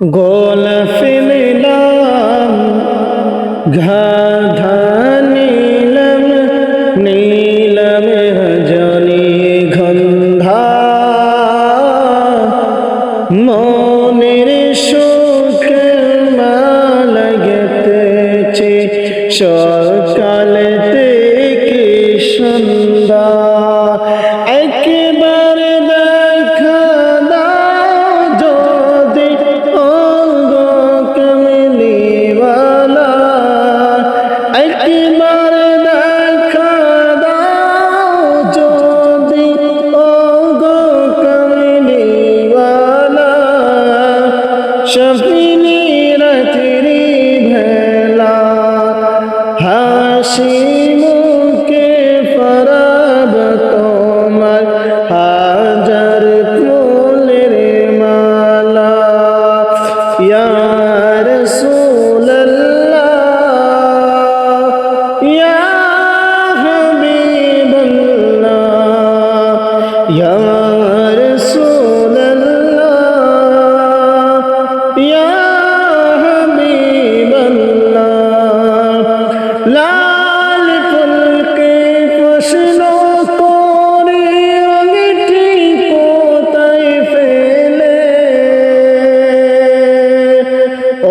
গোলাপ নিলাম গাধা নীলম নীলম রজনী গন্ধা মনের সুখে মালা গেথেছি সকালেতে কি সন্ধ্যা একবার দেখা দাও যদি ওগো কমলিওয়ালা একবার দেখা দাও যদি ওগো কমলিওয়ালা শফিনী রাত্রি ভেলা হাসি মুখে পরাব তোমার হাজার ফুলের মালা ইয়া রাসূলুল্লাহ ইয়া হাবিবাল্লাহ ইয়া রাসূলুল্লাহ ইয়া হাবিবাল্লাহ লাল ফুলকে প্রশ্ন করে রঙটি কোথায় ফেলে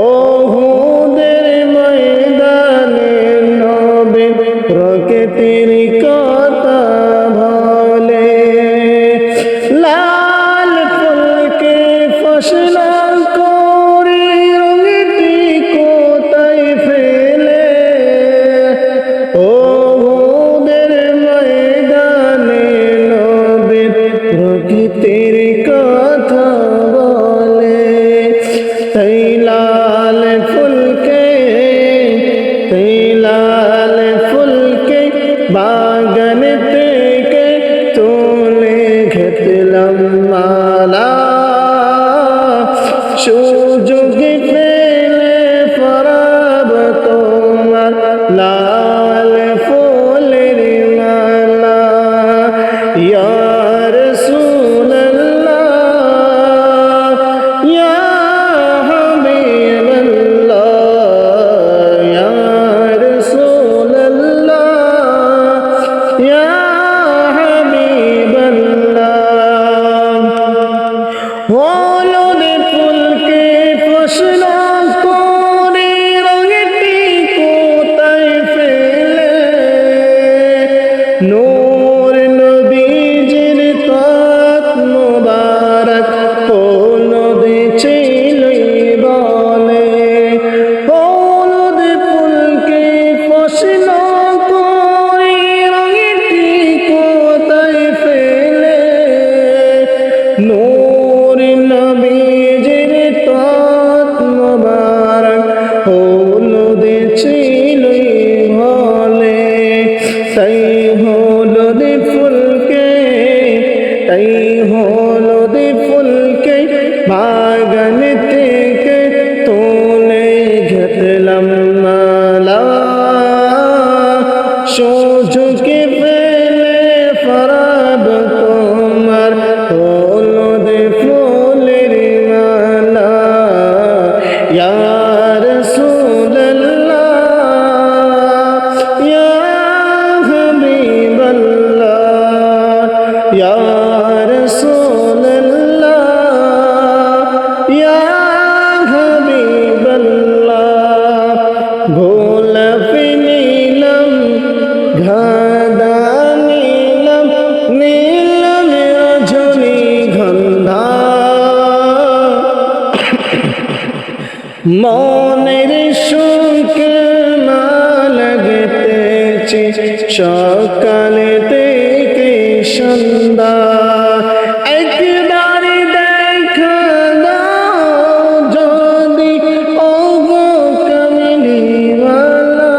ওহুদের ময়দানে নবী প্রকৃতির কথা বলে লাল ফুলকে প্রশ্ন করে রঙটি কোথায় ফেলে ওহুদের ময়দানে নবী প্রকৃতির কথা বলে তাই লাল ফুলকে বাগান থেকে তুলে ঘেতলাম মালা সুযোগ পেলে পরাব তোমার লাল ফুলের মালা ইয়া রাসূলুল্লাহ ইয়া হাবিবাল্লাহ ইয়া রাসূলুল্লাহ ইয়া হাবিবাল্লাহ হলুদ ফুলকে প্রশ্ন করে রঙটি কোথায় ফেলে নূর নবীজির ত্বক মুবারক হলুদ ছিল বলে হলুদ ফুলকে প্রশ্ন করে রঙটি কোথায় ফেলে নূর নবীজির ত্বক মুবারক হলুদ ছিল বলে তাই হলুদ ফুলকে বাগান থেকে তুলে ঘেতলাম মালা সুযোগ পেলে পরাব তোমার হলুদ ফুলের মালা ইয়া রাসূলুল্লাহ ইয়া হাবিবাল্লাহ ইয়া রাসূলুল্লাহ ইয়া হাবিবাল্লাহ গোলাপ নিলাম গাধা নীলম নীলম রজনী গন্ধা মনের সুখে মালা গেথেছি সকালে থেকে সন্ধ্যা একবার দেখা দাও যদি ওগো কমলিওয়ালা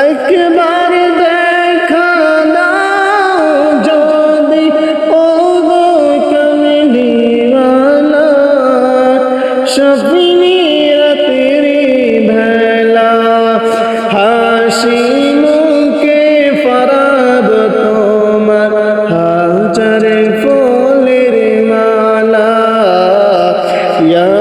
একবার দেখা দাও যদি ওগো কমলিওয়ালা শফিনী রাত্রি ভেলা হাসি মুখে পরাব তোমার হাজার ফুলের মালা ইয়া